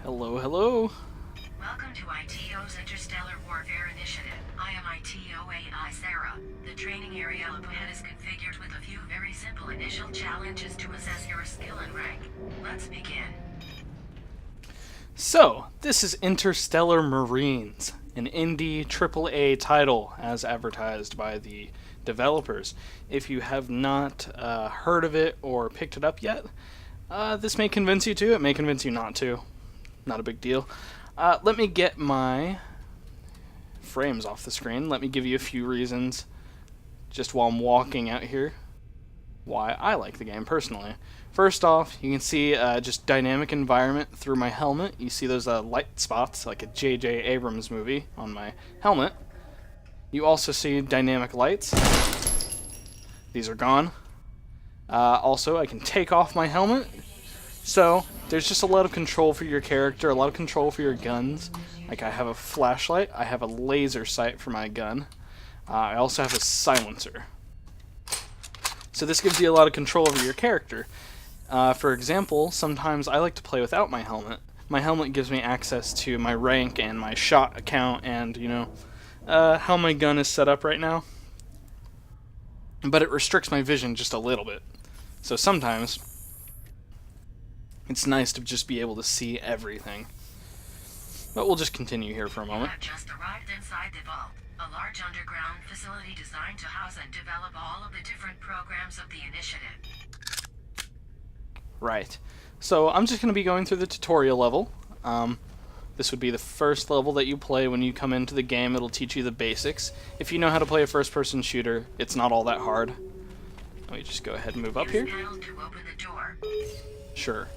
Hello, hello. Welcome to ITO's Interstellar Warfare Initiative. I am ITO-AI Sarah. The training area up ahead is configured with a few very simple initial challenges to assess your skill and rank. Let's begin. So, this is Interstellar Marines, an indie AAA title as advertised by the developers. If you have not heard of it or picked it up yet, this may convince you to. It may convince you not to. Not a big deal. Let me get my frames off the screen. Let me give you a few reasons, just while I'm walking out here, why I like the game personally. First off, you can see just dynamic environment through my helmet. You see those light spots, like a J.J. Abrams movie on my helmet. You also see dynamic lights. These are gone. Also, I can take off my helmet. So, there's just a lot of control for your character, a lot of control for your guns. Like, I have a flashlight, I have a laser sight for my gun. I also have a silencer. So this gives you a lot of control over your character. For example, sometimes I like to play without my helmet. My helmet gives me access to my rank and my shot account and, how my gun is set up right now. But it restricts my vision just a little bit. So sometimes it's nice to just be able to see everything. But we'll just continue here for a moment. You have just arrived inside the vault, a large underground facility designed to house and develop all of the different programs of the initiative. Right. So I'm just going to be going through the tutorial level. This would be the first level that you play when you come into the game. It'll teach you the basics. If you know how to play a first-person shooter, it's not all that hard. Let me just go ahead and move up here. Use panel to open the door. Sure.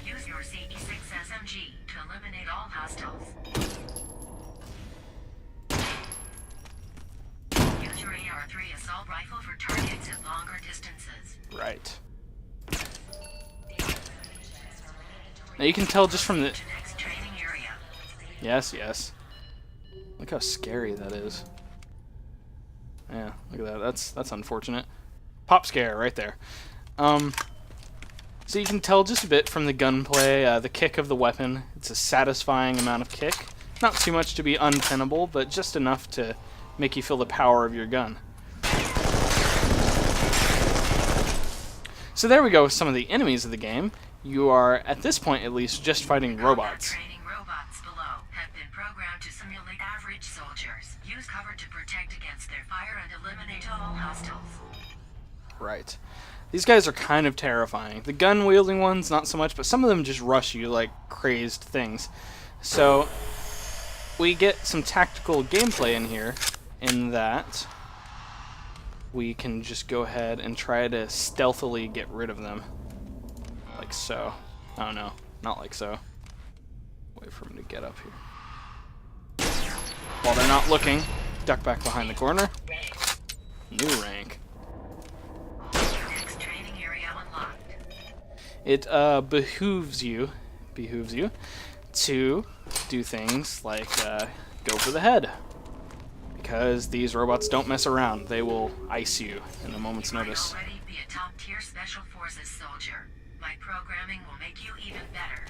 Use your CE6 SMG to eliminate all hostiles. Use your AR-3 assault rifle for targets at longer distances. Right. Now you can tell just from the... To next training area. Yes, yes. Look how scary that is. Yeah, look at that. That's unfortunate. Pop scare right there. So you can tell just a bit from the gunplay, the kick of the weapon. It's a satisfying amount of kick. Not too much to be untenable, but just enough to make you feel the power of your gun. So there we go with some of the enemies of the game. You are, at this point at least, just fighting robots. Training robots below have been programmed to simulate average soldiers. Use cover to protect against their fire and eliminate all hostiles. Right. These guys are kind of terrifying. The gun-wielding ones, not so much, but some of them just rush you like crazed things. So, we get some tactical gameplay in here, in that we can just go ahead and try to stealthily get rid of them. Like so. Oh no, not like so. Wait for them to get up here. While they're not looking, duck back behind the corner. New rank. Next training area unlocked. It behooves you to do things like go for the head. Because these robots don't mess around. They will ice you in a moment's notice. Already be a top-tier Special Forces soldier. My programming will make you even better.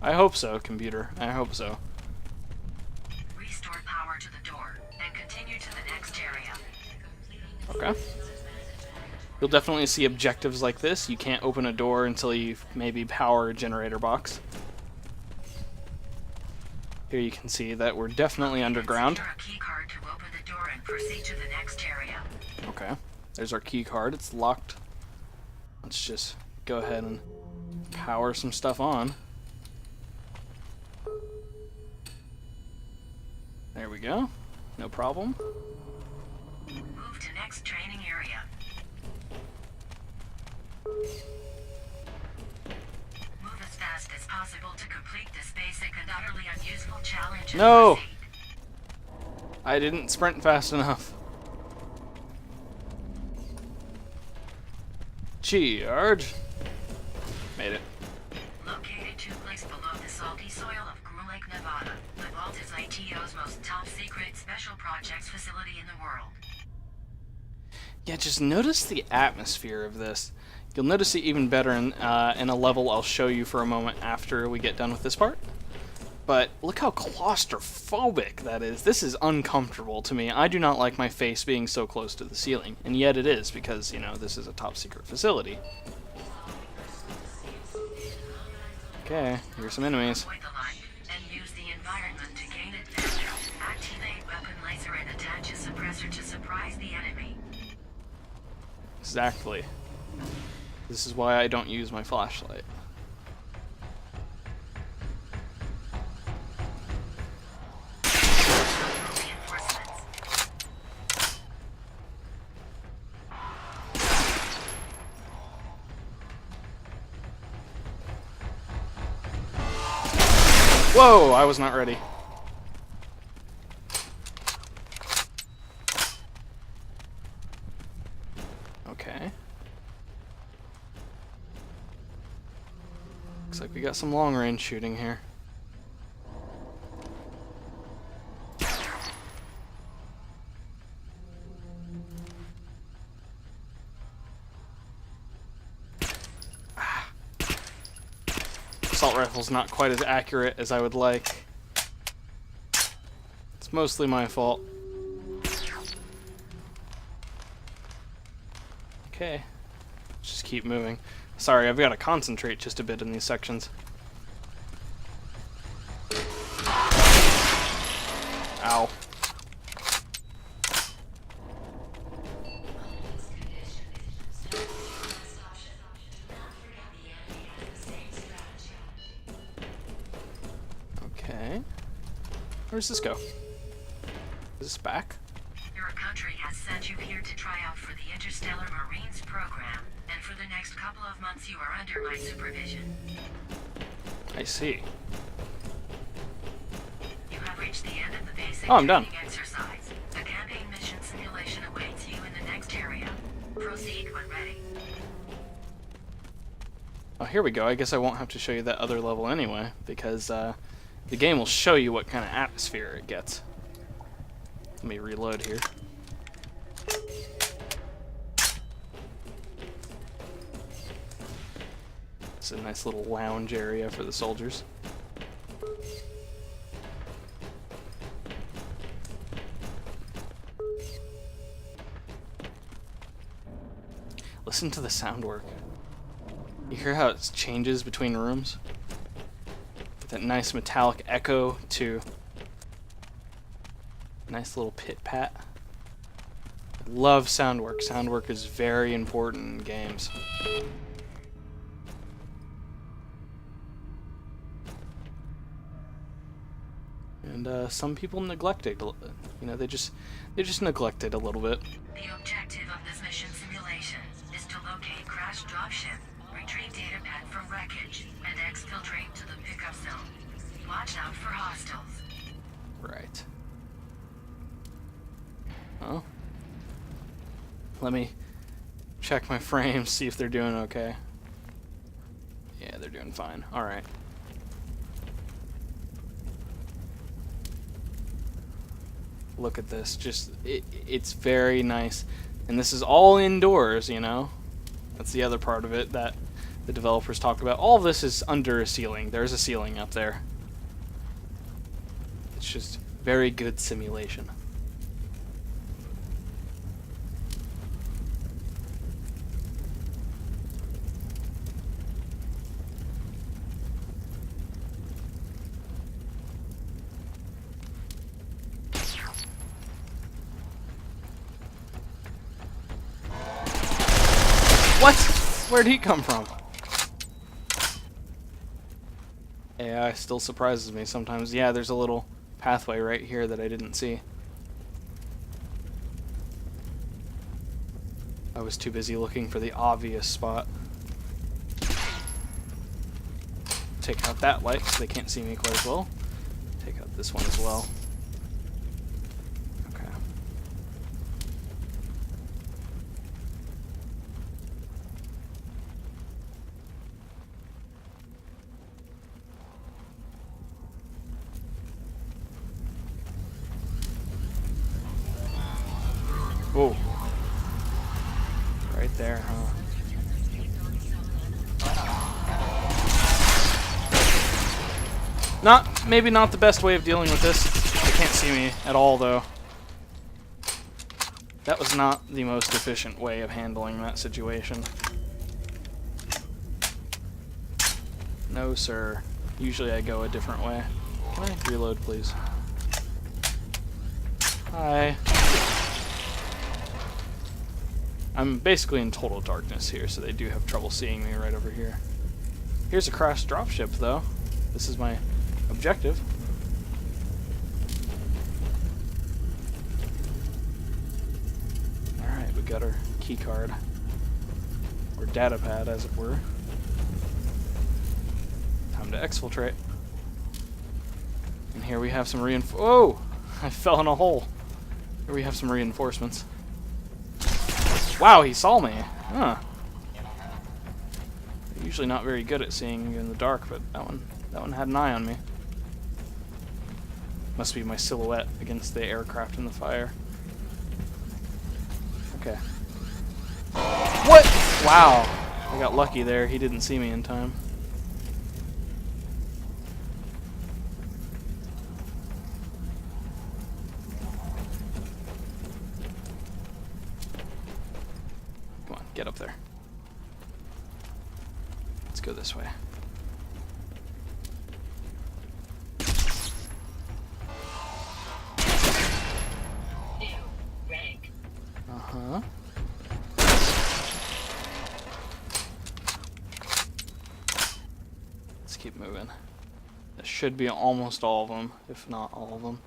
I hope so, computer. I hope so. Restore power to the door and continue to the next area. Okay. You'll definitely see objectives like this. You can't open a door until you maybe power a generator box. Here you can see that we're definitely underground. Secure a key card to open the door and proceed to the next area. Okay. There's our key card. It's locked. Let's just go ahead and power some stuff on. There we go. No problem. Move to next training area. Move as fast as possible to complete this basic and utterly unuseful challenge. and No! proceed. I didn't sprint fast enough. Charge. Made it. Located 2 blocks below the salty soil of Groom Lake, Nevada, the vault is ITO's most top-secret special projects facility in the world. Yeah, just notice the atmosphere of this. You'll notice it even better in a level I'll show you for a moment after we get done with this part. But look how claustrophobic that is. This is uncomfortable to me. I do not like my face being so close to the ceiling. And yet it is, because, you know, this is a top secret facility. Okay, here's some enemies. Avoid the light and use the environment to gain advantage. Activate weapon laser and attach a suppressor to surprise the enemy. Exactly. This is why I don't use my flashlight. Reinforcements. Whoa, I was not ready. Okay. Looks like we got some long range shooting here. Assault rifle's not quite as accurate as I would like. It's mostly my fault. Okay. Just keep moving. Sorry, I've got to concentrate just a bit in these sections. Ow. Okay. Where does this go? Is this back? Your country has sent you here to try out for the Interstellar Marines program, and for the next couple of months you are under my supervision. I see. You have reached the end of the basic Oh, I'm done. training exercise. A campaign mission simulation awaits you in the next area. Proceed when ready. Oh, here we go. I guess I won't have to show you that other level anyway, because the game will show you what kind of atmosphere it gets. Let me reload here. It's a nice little lounge area for the soldiers. Listen to the sound work. You hear how it changes between rooms? That nice metallic echo to nice little pit-pat. I love sound work. Sound work is very important in games. And some people neglect it. You know, they just neglect it a little bit. The objective of this mission simulation is to locate crashed dropship, retrieve data pad from wreckage, and exfiltrate to the pickup zone. Watch out for hostiles. Right. Oh. Let me check my frames, see if they're doing okay. Yeah, they're doing fine. Alright. Look at this. Just, it's very nice. And this is all indoors, you know? That's the other part of it that the developers talk about. All of this is under a ceiling. There's a ceiling up there. It's just very good simulation. What? Where'd he come from? AI still surprises me sometimes. Yeah, there's a little pathway right here that I didn't see. I was too busy looking for the obvious spot. Take out that light so they can't see me quite as well. Take out this one as well. Okay. Oh. Right there, huh? Maybe not the best way of dealing with this. They can't see me at all, though. That was not the most efficient way of handling that situation. No, sir. Usually I go a different way. Can I reload, please? Hi. I'm basically in total darkness here, so they do have trouble seeing me right over here. Here's a crashed dropship, though. This is my objective. Alright, we got our key card. Or data pad, as it were. Time to exfiltrate. And here we have some Oh! I fell in a hole. Here we have some reinforcements. Wow, he saw me. Huh. They're usually not very good at seeing in the dark, but that one had an eye on me. Must be my silhouette against the aircraft in the fire. Okay. What? Wow. I got lucky there. He didn't see me in time. Come on, get up there. Let's go this way. Uh-huh. Let's keep moving. This should be almost all of them, if not all of them.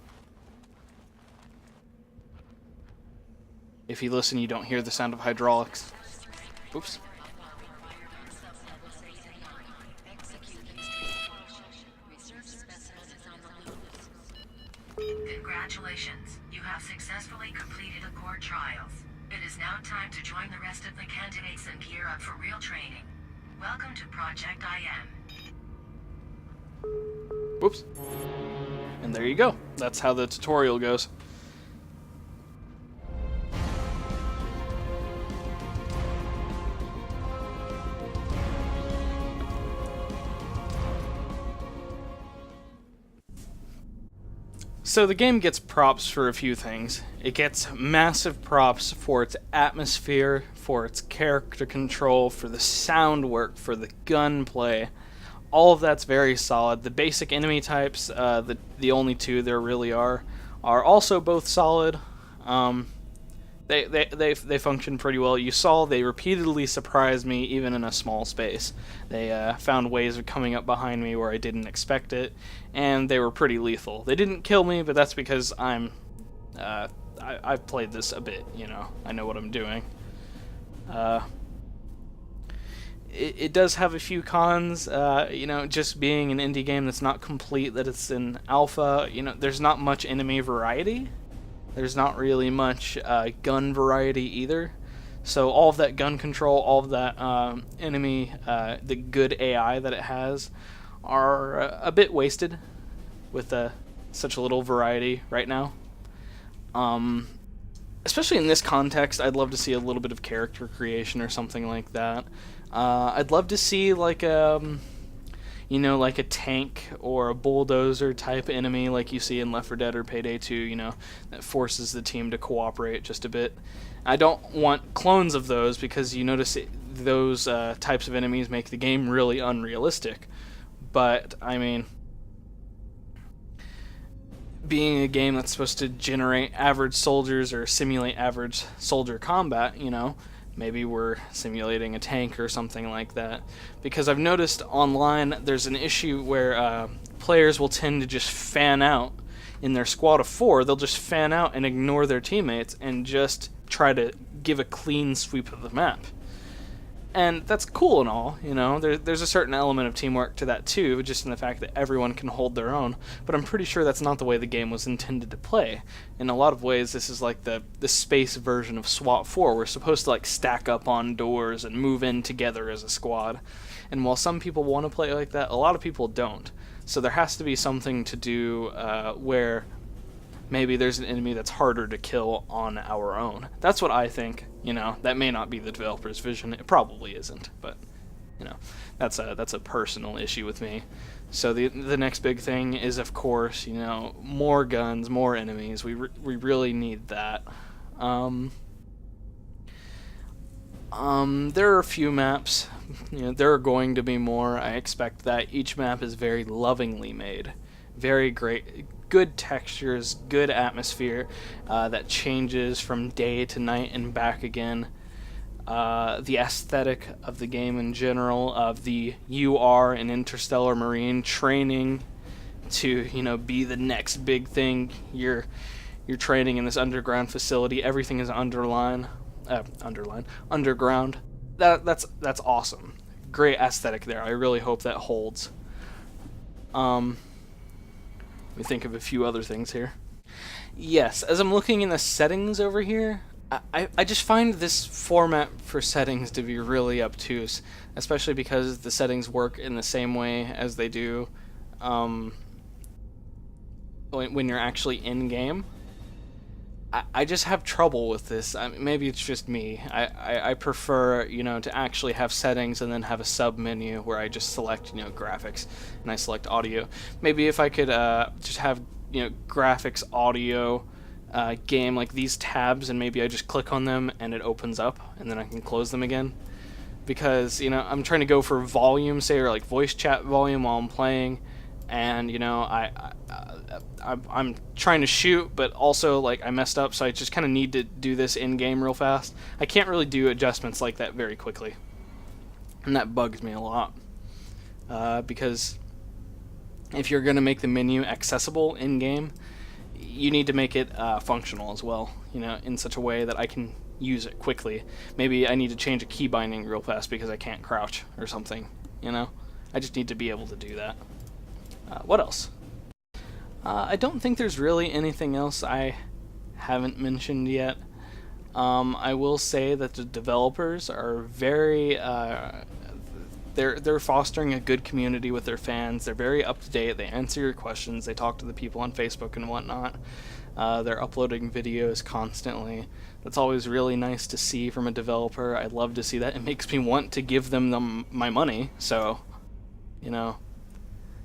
If you listen, you don't hear the sound of hydraulics. Oops. Congratulations, you have successfully completed the core trials. It is now time to join the rest of the candidates and gear up for real training. Welcome to Project IM. Whoops. And there you go. That's how the tutorial goes. So the game gets props for a few things. It gets massive props for its atmosphere, for its character control, for the sound work, for the gunplay. All of that's very solid. The basic enemy types, the only two there really are also both solid. They function pretty well. You saw they repeatedly surprised me even in a small space. They found ways of coming up behind me where I didn't expect it, and they were pretty lethal. They didn't kill me, but that's because I've played this a bit, you know. I know what I'm doing. It does have a few cons, you know, just being an indie game that's not complete, that it's in alpha, you know, there's not much enemy variety. There's not really much gun variety either. So all of that gun control, all of that enemy, the good AI that it has, are a bit wasted with such a little variety right now. Especially in this context, I'd love to see a little bit of character creation or something like that. I'd love to see like you know, like a tank or a bulldozer type enemy like you see in Left 4 Dead or Payday 2, you know, that forces the team to cooperate just a bit. I don't want clones of those because you notice those types of enemies make the game really unrealistic. But, I mean, being a game that's supposed to generate average soldiers or simulate average soldier combat, you know, maybe we're simulating a tank or something like that. Because I've noticed online there's an issue where players will tend to just fan out in their squad of 4. They'll just fan out and ignore their teammates and just try to give a clean sweep of the map. And that's cool and all, you know, there's a certain element of teamwork to that too, just in the fact that everyone can hold their own, but I'm pretty sure that's not the way the game was intended to play. In a lot of ways, this is like the space version of SWAT 4. We're supposed to like stack up on doors and move in together as a squad. And while some people want to play like that, a lot of people don't. So there has to be something to do where maybe there's an enemy that's harder to kill on our own. That's what I think. You know, that may not be the developer's vision. It probably isn't, but you know, that's a personal issue with me. So the next big thing is, of course, you know, more guns, more enemies. We really need that. Um, there are a few maps. You know, there are going to be more. I expect that each map is very lovingly made, very great, good textures, good atmosphere that changes from day to night and back again. The aesthetic of the game in general, of the UR and Interstellar Marine training to, you know, be the next big thing. You're training in this underground facility. Everything is underground. That's awesome. Great aesthetic there. I really hope that holds. Let me think of a few other things here. Yes, as I'm looking in the settings over here, I just find this format for settings to be really obtuse, especially because the settings work in the same way as they do when you're actually in game. I just have trouble with this. I mean, maybe it's just me. I prefer, you know, to actually have settings and then have a sub menu where I just select, you know, graphics and I select audio. Maybe if I could just have, you know, graphics, audio, game, like these tabs, and maybe I just click on them and it opens up and then I can close them again. Because, you know, I'm trying to go for volume, say, or like voice chat volume while I'm playing, and, you know, I'm trying to shoot, but also, like, I messed up, so I just kind of need to do this in-game real fast. I can't really do adjustments like that very quickly, and that bugs me a lot. Because if you're going to make the menu accessible in-game, you need to make it functional as well, you know, in such a way that I can use it quickly. Maybe I need to change a key binding real fast because I can't crouch or something, you know? I just need to be able to do that. What else? I don't think there's really anything else I haven't mentioned yet. I will say that the developers are very they're fostering a good community with their fans. They're very up to date. They answer your questions. They talk to the people on Facebook and whatnot. They're uploading videos constantly. That's always really nice to see from a developer. I love to see that. It makes me want to give them my money. So, you know,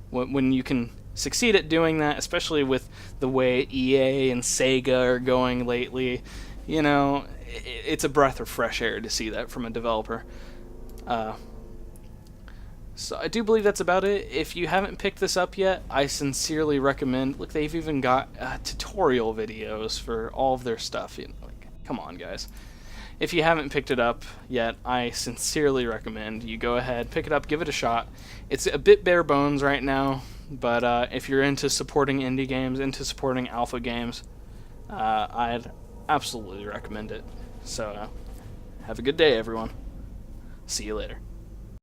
when you can succeed at doing that, especially with the way EA and Sega are going lately, you know, it's a breath of fresh air to see that from a developer. So I do believe that's about it. If you haven't picked this up yet, I sincerely recommend. Look, they've even got tutorial videos for all of their stuff. You know, like, come on, guys. If you haven't picked it up yet, I sincerely recommend you go ahead, pick it up, give it a shot. It's a bit bare bones right now, but if you're into supporting indie games, into supporting alpha games, I'd absolutely recommend it. So have a good day, everyone. See you later.